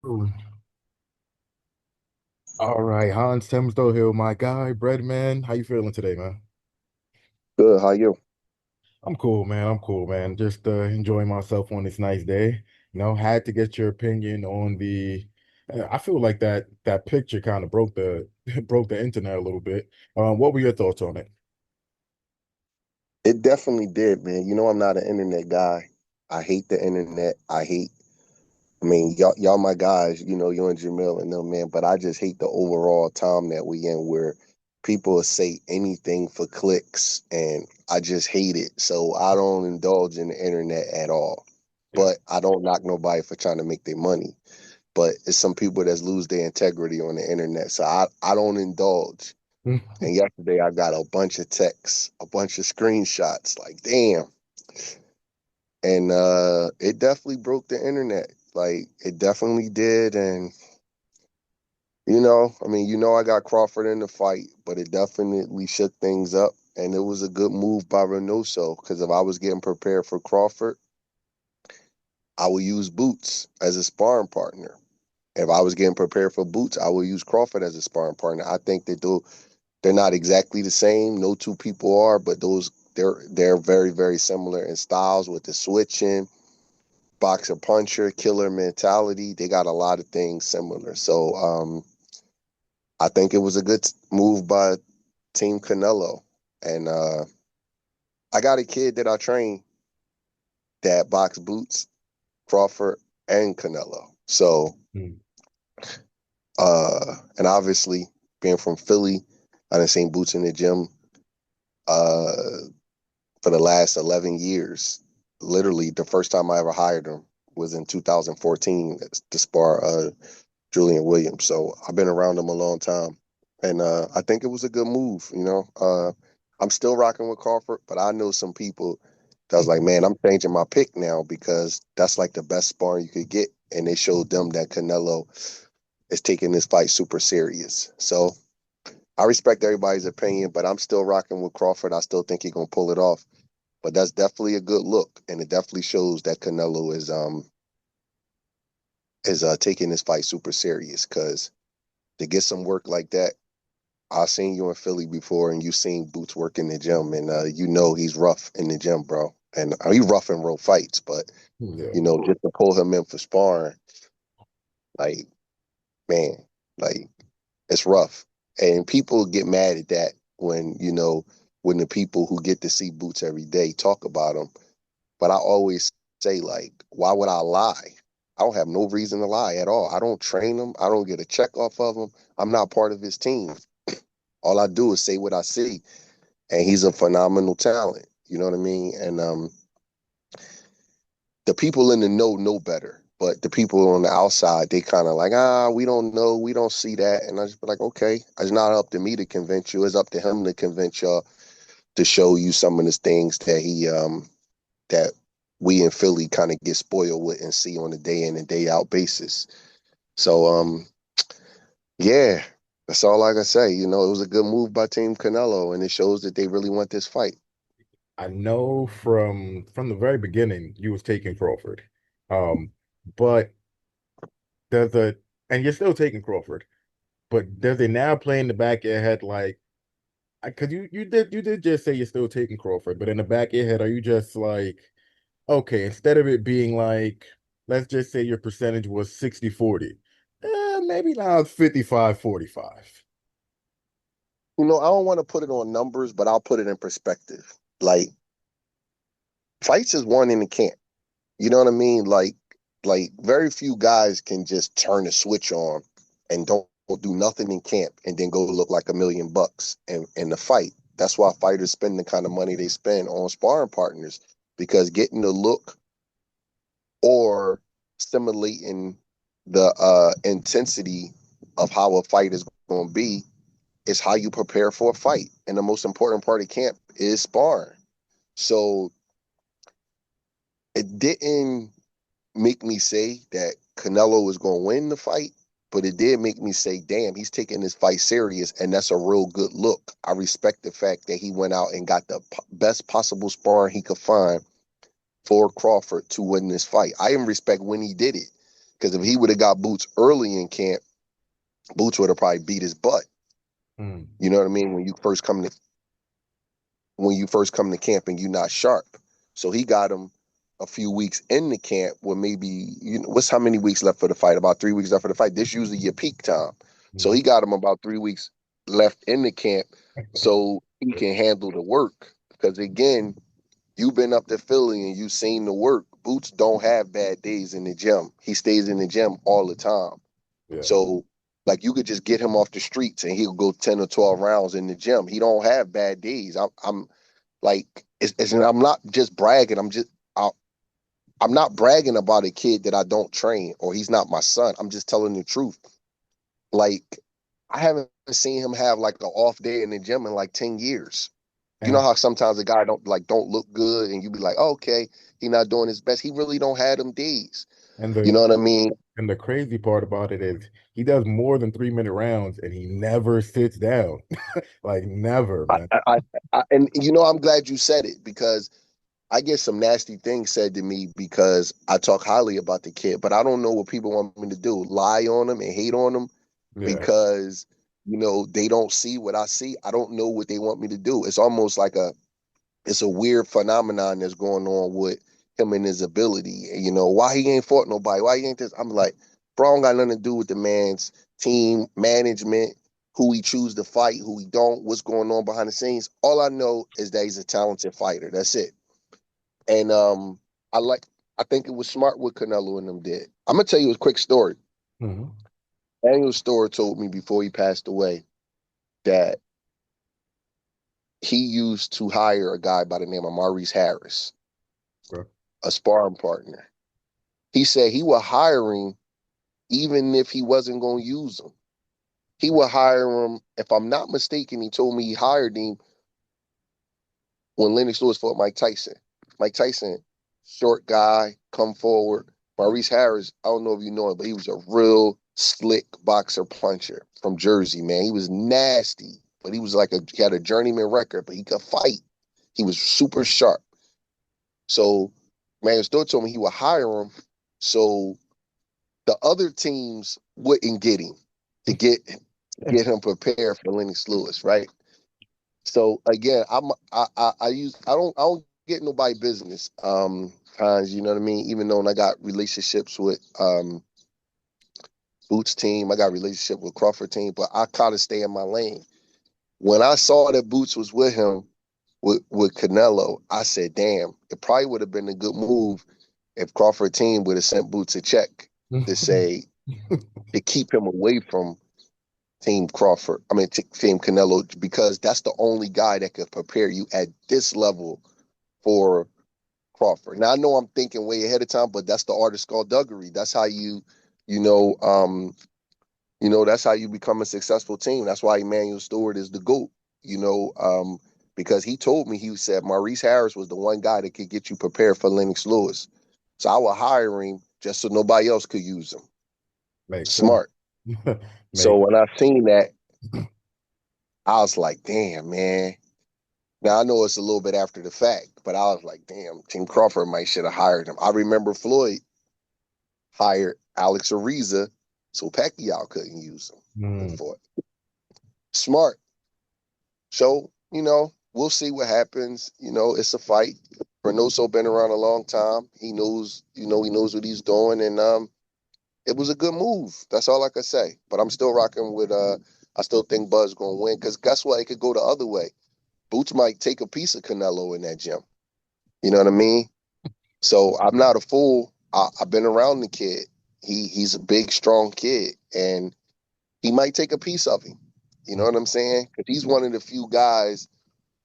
Ooh. All right, Hans Timsdale here, my guy, Breadman. How you feeling today, man? Good. How you? I'm cool, man. I'm cool, man. Just enjoying myself on this nice day. Had to get your opinion on the. I feel like that picture kind of broke the broke the internet a little bit. What were your thoughts on it? It definitely did, man. You know, I'm not an internet guy. I hate the internet. I mean, y'all my guys, you and Jamil and them, man, but I just hate the overall time that we in where people say anything for clicks, and I just hate it. So I don't indulge in the internet at all. Yeah. But I don't knock nobody for trying to make their money. But it's some people that lose their integrity on the internet. So I don't indulge. And yesterday I got a bunch of texts, a bunch of screenshots, like damn. And it definitely broke the internet. Like it definitely did. And I mean, I got Crawford in the fight, but it definitely shook things up. And it was a good move by Reynoso because if I was getting prepared for Crawford, I would use Boots as a sparring partner. If I was getting prepared for Boots, I would use Crawford as a sparring partner. I think that they're not exactly the same. No two people are, but they're very very similar in styles with the switching, boxer puncher, killer mentality. They got a lot of things similar. So I think it was a good move by Team Canelo. And I got a kid that I train that box Boots, Crawford, and Canelo. So Mm. and obviously being from Philly, I done seen Boots in the gym. Uh, for the last 11 years. Literally, the first time I ever hired him was in 2014 to spar Julian Williams. So I've been around him a long time. And I think it was a good move, I'm still rocking with Crawford, but I know some people that was like, man, I'm changing my pick now because that's like the best sparring you could get. And they showed them that Canelo is taking this fight super serious. So I respect everybody's opinion, but I'm still rocking with Crawford. I still think he's gonna pull it off. But that's definitely a good look, and it definitely shows that Canelo is taking this fight super serious. Because to get some work like that, I've seen you in Philly before, and you've seen Boots work in the gym, and he's rough in the gym, bro. And he's rough in real fights, but Yeah. just to pull him in for sparring, like man, like it's rough. And people get mad at that when the people who get to see Boots every day talk about him. But I always say, like, why would I lie? I don't have no reason to lie at all. I don't train him. I don't get a check off of him. I'm not part of his team. All I do is say what I see, and he's a phenomenal talent. You know what I mean? And the people in the know better, but the people on the outside, they kind of like, we don't know, we don't see that, and I just be like, okay, it's not up to me to convince you. It's up to him to convince y'all to show you some of the things that we in Philly kind of get spoiled with and see on a day in and day out basis. So yeah, that's all I can say. It was a good move by Team Canelo, and it shows that they really want this fight. I know from the very beginning you was taking Crawford. Um, but there's a and you're still taking Crawford, but there's a now play in the back of your head like because you did just say you're still taking Crawford, but in the back of your head, are you just like, okay, instead of it being like, let's just say your percentage was 60-40, maybe now it's 55-45. I don't want to put it on numbers, but I'll put it in perspective. Like fights is won in the camp. You know what I mean? Like very few guys can just turn a switch on and don't do nothing in camp and then go look like $1 million in the fight. That's why fighters spend the kind of money they spend on sparring partners because getting the look or simulating the intensity of how a fight is going to be is how you prepare for a fight. And the most important part of camp is sparring. So it didn't make me say that Canelo was going to win the fight, but it did make me say, damn, he's taking this fight serious, and that's a real good look. I respect the fact that he went out and got the best possible sparring he could find for Crawford to win this fight. I even respect when he did it Because if he would have got Boots early in camp, Boots would have probably beat his butt. Mm. You know what I mean? When you first come to camp and you're not sharp. So he got him a few weeks in the camp where maybe, what's how many weeks left for the fight? About 3 weeks left for the fight. This usually your peak time. So Mm. he got him about 3 weeks left in the camp so he can handle the work. Because again, you've been up to Philly and you've seen the work. Boots don't have bad days in the gym. He stays in the gym all the time. Yeah. So like you could just get him off the streets and he'll go 10 or 12 rounds in the gym. He don't have bad days. I'm like, and I'm not just bragging. I'm not bragging about a kid that I don't train or he's not my son. I'm just telling the truth. Like, I haven't seen him have like an off day in the gym in like 10 years. You know And how sometimes a guy don't look good and you be like, oh, okay, he not doing his best. He really don't have them days. and You the know what I mean? and the crazy part about it is he does more than 3 minute rounds and he never sits down. Like never, I, man. I, and I'm glad you said it because I get some nasty things said to me because I talk highly about the kid, but I don't know what people want me to do. Lie on him and hate on him Yeah. because, they don't see what I see. I don't know what they want me to do. It's almost like it's a weird phenomenon that's going on with him and his ability. Why he ain't fought nobody? Why he ain't this? I'm like, bro, don't got nothing to do with the man's team, management, who he choose to fight, who he don't, what's going on behind the scenes. All I know is that he's a talented fighter. That's it. And I like I think it was smart what Canelo and them did. I'm gonna tell you a quick story. Mhm. Daniel Storr told me before he passed away that he used to hire a guy by the name of Maurice Harris, Okay. a sparring partner. He said he would hire him even if he wasn't going to use him. He would hire him, if I'm not mistaken, he told me he hired him when Lennox Lewis fought Mike Tyson. Mike Tyson, short guy, come forward. Maurice Harris, I don't know if you know him, but he was a real slick boxer puncher from Jersey, man. He was nasty, but he had a journeyman record, but he could fight. He was super sharp. So man still told me he would hire him so the other teams wouldn't get him to get him prepared for Lennox Lewis, right? So again, I don't get nobody business. Times, you know what I mean? Even though I got relationships with Boots team, I got relationship with Crawford team, but I kind of stay in my lane. When I saw that Boots was with him with Canelo, I said, damn, it probably would have been a good move if Crawford team would have sent Boots a check to say to keep him away from Team Crawford. I mean, Team Canelo, because that's the only guy that could prepare you at this level for Crawford. Now I know I'm thinking way ahead of time, but that's the art of skullduggery. That's how you know, that's how you become a successful team. That's why Emmanuel Stewart is the GOAT. You know, because he told me he said Maurice Harris was the one guy that could get you prepared for Lennox Lewis. So I would hire him just so nobody else could use him. Makes sense. Smart. So Make when I seen that, I was like, damn, man. Now I know it's a little bit after the fact, but I was like, damn, Team Crawford might should have hired him. I remember Floyd hired Alex Ariza so Pacquiao couldn't use him mm, before. Smart. So, we'll see what happens. It's a fight. Reynoso been around a long time. He knows what he's doing, and it was a good move. That's all I could say. But I'm still rocking with I still think Buzz gonna win because guess what? It could go the other way. Boots might take a piece of Canelo in that gym. You know what I mean? So I'm not a fool. I've been around the kid. He's a big, strong kid, and he might take a piece of him. You know what I'm saying? Because he's one of the few guys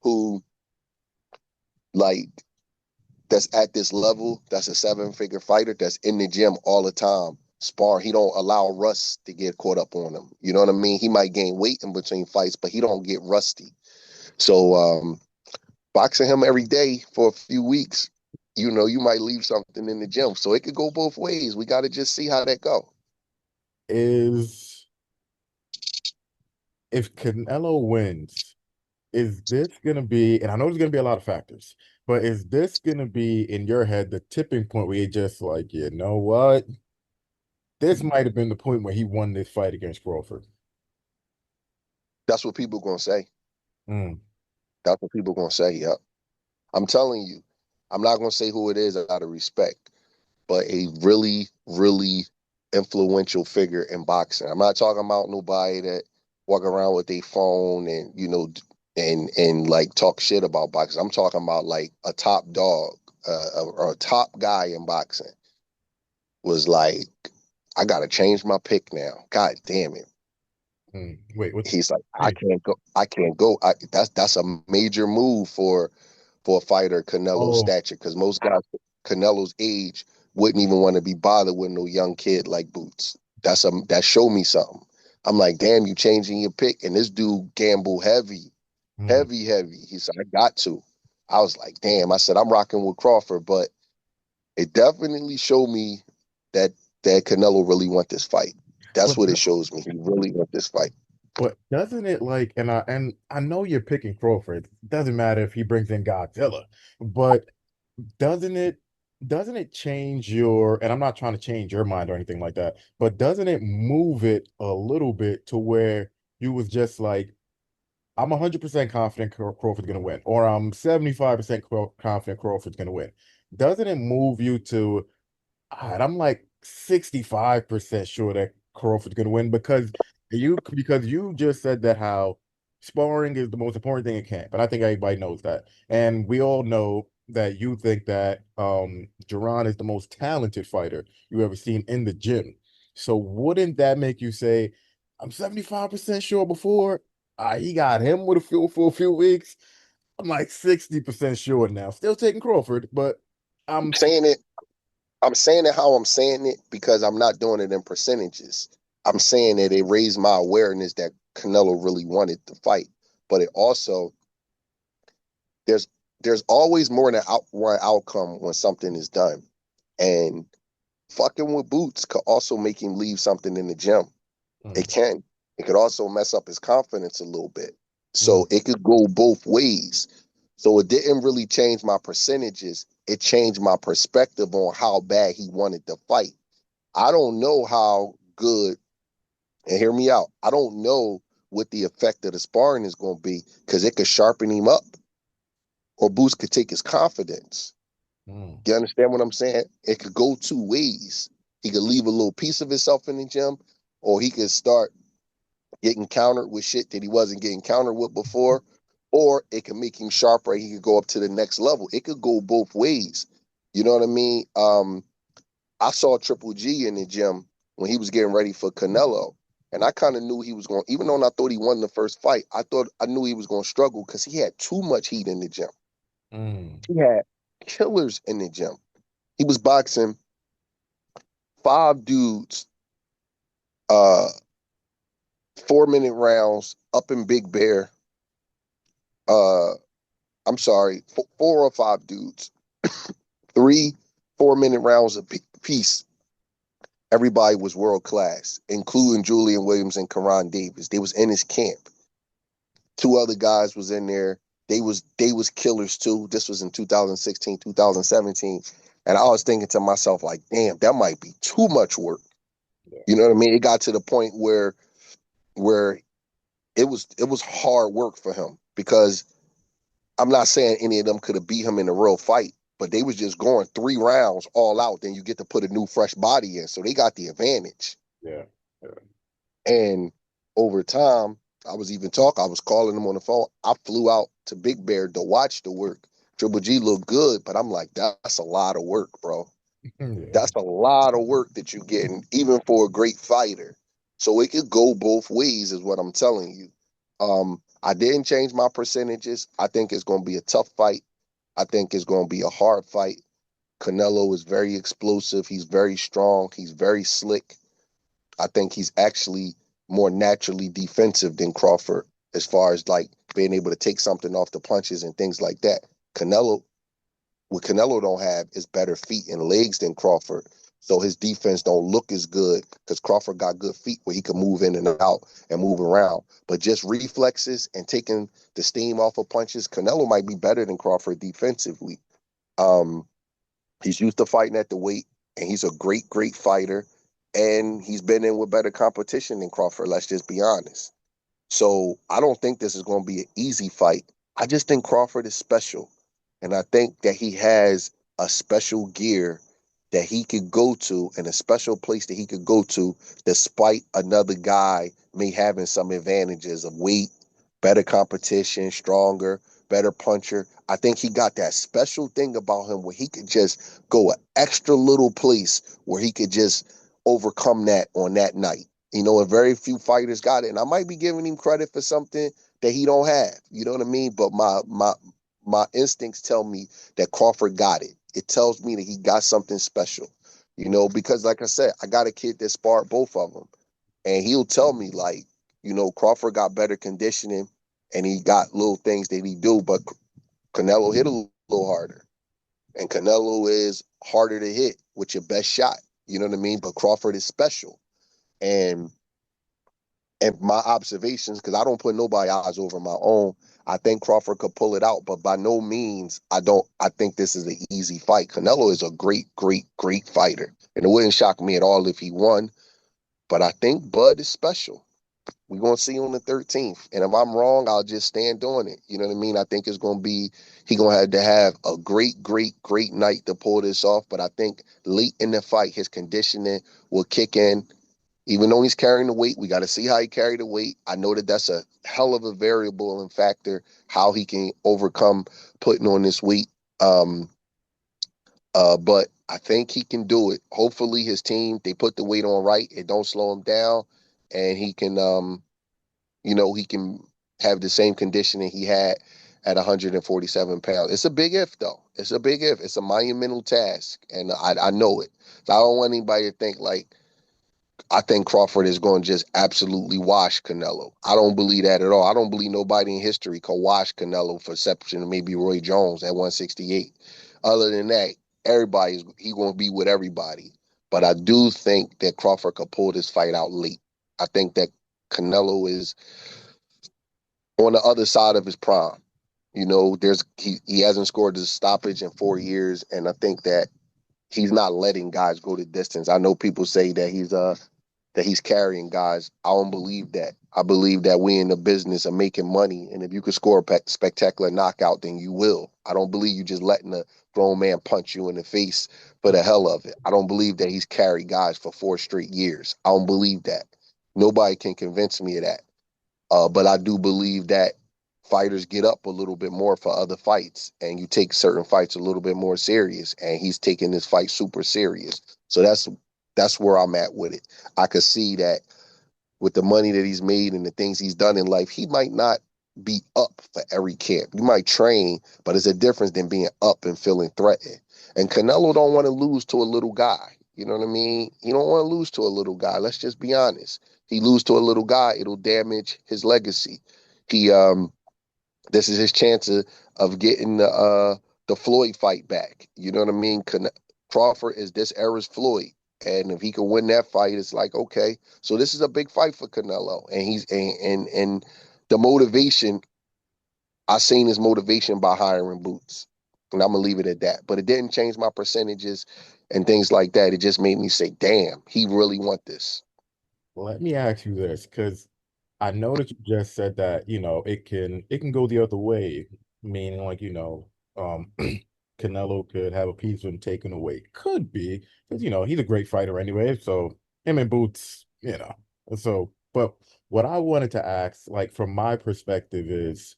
who like that's at this level. That's a seven-figure fighter. That's in the gym all the time. Spar. He don't allow rust to get caught up on him. You know what I mean? He might gain weight in between fights, but he don't get rusty. So boxing him every day for a few weeks, you might leave something in the gym. So it could go both ways. We got to just see how that go. is if Canelo wins, is this gonna be, and I know there's gonna be a lot of factors, but is this gonna be in your head the tipping point where you're just like, you know what? this might have been the point where he won this fight against Crawford. That's what people gonna say. Mm. That's what people gonna say. Yep. I'm telling you, I'm not gonna say who it is out of respect, but a really, really influential figure in boxing. I'm not talking about nobody that walk around with their phone and and like talk shit about boxing. I'm talking about like a top dog, or a top guy in boxing was like, I gotta change my pick now. God damn it. Mm. Wait, what? He's like, I Hey. can't go. I can't go. That's a major move for a fighter Canelo's Oh. stature, because most guys Canelo's age wouldn't even want to be bothered with no young kid like Boots. That showed me something. I'm like, damn, you changing your pick, and this dude gamble heavy, Mm. heavy, heavy. He said, I got to. I was like, damn. I said, I'm rocking with Crawford, but it definitely showed me that Canelo really want this fight. That's But what it shows me. He really want this fight. but doesn't it like and I know you're picking Crawford. Doesn't matter if he brings in Godzilla, but doesn't it doesn't it change your, and I'm not trying to change your mind or anything like that, but doesn't it move it a little bit to where you was just like, I'm 100% confident Crawford's going to win, or I'm 75% confident Crawford's going to win. Doesn't it move you to, all right, I'm like 65% sure that Crawford's gonna win because you just said that how sparring is the most important thing in camp, and I think everybody knows that. And we all know that you think that Jaron is the most talented fighter you ever seen in the gym. So wouldn't that make you say, I'm 75% sure before he got him with a few for a few weeks? I'm like 60% sure now. Still taking Crawford, but I'm Saying it I'm saying it how I'm saying it because I'm not doing it in percentages. I'm saying that it raised my awareness that Canelo really wanted to fight, but it also there's there's always more than one outcome when something is done, and fucking with Boots could also make him leave something in the gym. It mm, can. It could also mess up his confidence a little bit. mm, So it could go both ways. So it didn't really change my percentages. It changed my perspective on how bad he wanted to fight. I don't know how good, and hear me out, I don't know what the effect of the sparring is going to be because it could sharpen him up or Boost could take his confidence. mm. You understand what I'm saying? It could go two ways. He could leave a little piece of himself in the gym, or he could start getting countered with shit that he wasn't getting countered with before, or it could make him sharper. He could go up to the next level. It could go both ways. You know what I mean? I saw Triple G in the gym when he was getting ready for Canelo. And I kind of knew he was going, even though I thought he won the first fight, I knew he was going to struggle because he had too much heat in the gym. Mm. He had killers in the gym. He was boxing five dudes, uh, 4 minute rounds up in Big Bear. Uh, I'm sorry, four or five dudes, three 4 minute rounds a piece. Everybody was world class, including Julian Williams and Karan Davis. They was in his camp. Two other guys was in there. They was killers too. This was in 2016, 2017. And I was thinking to myself, like, damn, that might be too much work. Yeah. You know what I mean? It got to the point where it was hard work for him because I'm not saying any of them could have beat him in a real fight, but they was just going 3 rounds all out. Then you get to put a new fresh body in. So they got the advantage. Yeah. Yeah. And over time, I was calling him on the phone. I flew out to Big Bear to watch the work. Triple G looked good, but I'm like, that's a lot of work, bro. Yeah. That's a lot of work that you're getting, even for a great fighter. So it could go both ways, is what I'm telling you. I didn't change my percentages. I think it's going to be a tough fight. I think it's going to be a hard fight. Canelo is very explosive. He's very strong. He's very slick. I think he's actually more naturally defensive than Crawford as far as like being able to take something off the punches and things like that. Canelo, what Canelo don't have is better feet and legs than Crawford. So his defense don't look as good because Crawford got good feet where he can move in and out and move around. But just reflexes and taking the steam off of punches, Canelo might be better than Crawford defensively. Um, he's used to fighting at the weight, and he's a great, great fighter. and he's been in with better competition than Crawford. Let's just be honest. So I don't think this is going to be an easy fight. I just think Crawford is special. And I think that he has a special gear that he could go to and a special place that he could go to despite another guy may having some advantages of weight, better competition, stronger, better puncher. I think he got that special thing about him where he could just go an extra little place where he could just overcome that on that night. And very few fighters got it. And I might be giving him credit for something that he don't have. You know what I mean? But my instincts tell me that Crawford got it. It tells me that he got something special. Because like I said, I got a kid that sparred both of them. And he'll tell me like, Crawford got better conditioning and he got little things that he do, but Canelo hit a little harder. And Canelo is harder to hit with your best shot. You know what I mean? But Crawford is special. And my observations, because I don't put nobody eyes over my own, I think Crawford could pull it out, but by no means I think this is an easy fight. Canelo is a great, great, great fighter. And it wouldn't shock me at all if he won. But I think Bud is special. We're gonna see on the 13th. And if I'm wrong, I'll just stand on it. You know what I mean? I think it's gonna be he gonna have to have a great, great, great night to pull this off. But I think late in the fight, his conditioning will kick in. Even though he's carrying the weight, we got to see how he carried the weight. I know that that's a hell of a variable and factor, how he can overcome putting on this weight. Um, but I think he can do it. Hopefully his team, they put the weight on right. It don't slow him down. And he can, he can have the same conditioning he had at 147 pounds. It's a big if, though. It's a big if. It's a monumental task. And I know it. So I don't want anybody to think like, I think Crawford is going to just absolutely wash Canelo. I don't believe that at all. I don't believe nobody in history could wash Canelo for exception of maybe Roy Jones at 168. Other than that, he going to be with everybody. But I do think that Crawford could pull this fight out late. I think that Canelo is on the other side of his prime. He hasn't scored a stoppage in 4 years, and I think that he's not letting guys go the distance. I know people say that he's carrying guys. I don't believe that. I believe that we in the business of making money, and if you could score a spectacular knockout, then you will. I don't believe you just letting a grown man punch you in the face for the hell of it. I don't believe that he's carried guys for 4 straight years. I don't believe that. Nobody can convince me of that. But I do believe that fighters get up a little bit more for other fights, and you take certain fights a little bit more serious. And he's taking this fight super serious. So that's where I'm at with it. I could see that with the money that he's made and the things he's done in life, he might not be up for every camp. You might train, but it's a difference than being up and feeling threatened. And Canelo don't want to lose to a little guy. You know what I mean? He don't want to lose to a little guy. Let's just be honest. He lose to a little guy, it'll damage his legacy. He This is his chance of getting the Floyd fight back. You know what I mean? Crawford is this era's Floyd. And if he can win that fight, it's like, okay. So this is a big fight for Canelo. And and the motivation, I seen his motivation by hiring Boots. And I'm gonna leave it at that. But it didn't change my percentages and things like that. It just made me say, damn, he really want this. Let me ask you this, because I know that you just said that, it can go the other way, meaning like, Canelo could have a piece of him taken away. Could be, because he's a great fighter anyway. So him and Boots, but what I wanted to ask, like from my perspective, is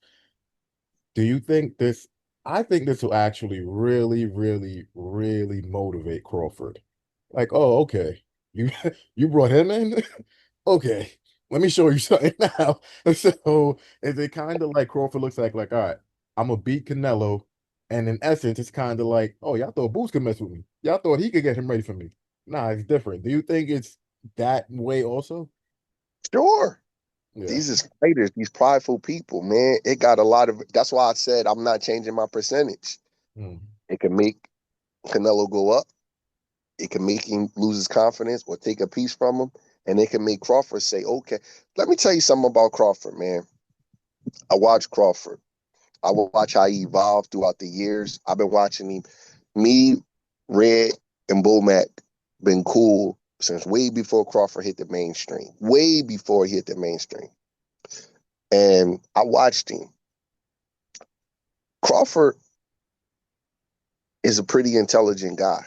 do you think this? I think this will actually really, really, really motivate Crawford. Like, oh, okay, you you brought him in. Okay, let me show you something now. So is it kind of like Crawford looks like, all right, I'm gonna beat Canelo, and in essence, it's kind of like, oh, y'all thought Boots could mess with me. Y'all thought he could get him ready for me. Nah, it's different. Do you think it's that way also? Sure. Yeah. These is fighters, these prideful people, man. It got a lot of. That's why I said I'm not changing my percentage. Mm. It can make Canelo go up. It can make him lose his confidence or take a piece from him, and it can make Crawford say, "Okay, let me tell you something about Crawford, man. I watch Crawford. I will watch how he evolved throughout the years. I've been watching him. Me, Red, and Bomac been cool since way before Crawford hit the mainstream, way before he hit the mainstream. And I watched him. Crawford is a pretty intelligent guy.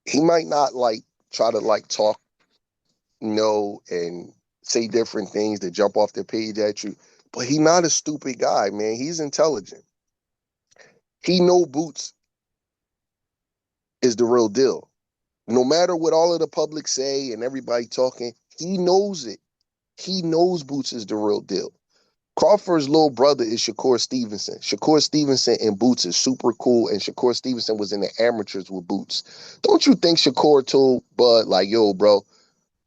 He might not like try to like talk, and say different things that jump off the page at you, but he not a stupid guy, man. He's intelligent. He know Boots is the real deal. No matter what all of the public say and everybody talking, he knows it. He knows Boots is the real deal. Crawford's little brother is Shakur Stevenson. Shakur Stevenson and Boots is super cool, and Shakur Stevenson was in the amateurs with Boots. Don't you think Shakur told Bud, like, yo, bro,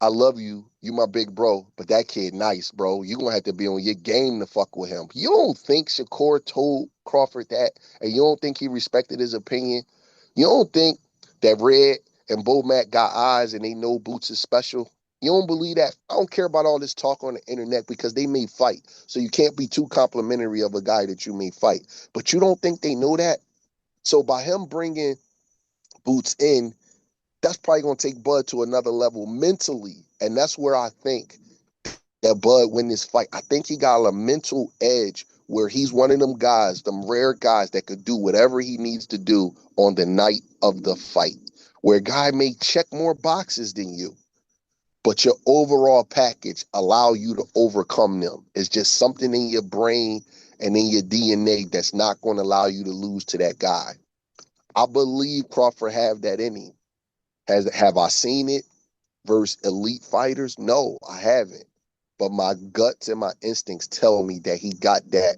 I love you. You my big bro, but that kid nice, bro. You gonna have to be on your game to fuck with him. You don't think Shakur told Crawford that, and you don't think he respected his opinion? You don't think that Red and Bo Mac got eyes and they know Boots is special? You don't believe that? I don't care about all this talk on the internet because they may fight. So you can't be too complimentary of a guy that you may fight. But you don't think they know that? So by him bringing Boots in, that's probably going to take Bud to another level mentally. And that's where I think that Bud win this fight. I think he got a mental edge where he's one of them guys, them rare guys that could do whatever he needs to do on the night of the fight, where a guy may check more boxes than you, but your overall package allow you to overcome them. It's just something in your brain and in your DNA that's not going to allow you to lose to that guy. I believe Crawford have that in him. Have I seen it versus elite fighters? No, I haven't. But my guts and my instincts tell me that he got that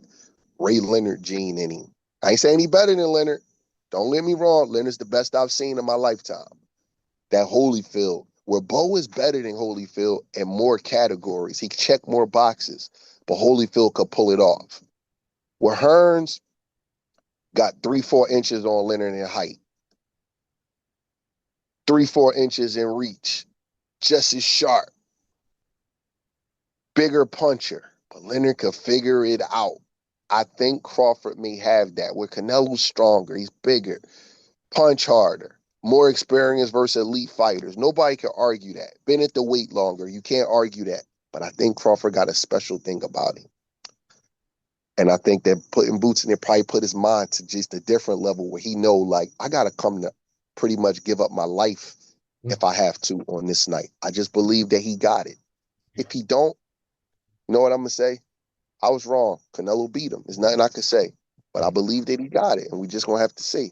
Ray Leonard gene in him. I ain't saying he better than Leonard. Don't get me wrong. Leonard's the best I've seen in my lifetime. That Holyfield, where Bo is better than Holyfield in more categories. He checked more boxes, but Holyfield could pull it off. Where Hearns got 3-4 inches on Leonard in height, 3-4 inches in reach, just as sharp, bigger puncher, but Leonard could figure it out. I think Crawford may have that, where Canelo's stronger, he's bigger, punch harder, more experience versus elite fighters. Nobody can argue that. Been at the weight longer, you can't argue that. But I think Crawford got a special thing about him. And I think that putting Boots in there probably put his mind to just a different level where he know, like, I got to come to pretty much give up my life if I have to on this night. I just believe that he got it. If he don't, you know what I'm going to say? I was wrong. Canelo beat him. There's nothing I could say. But I believe that he got it, and we just going to have to see.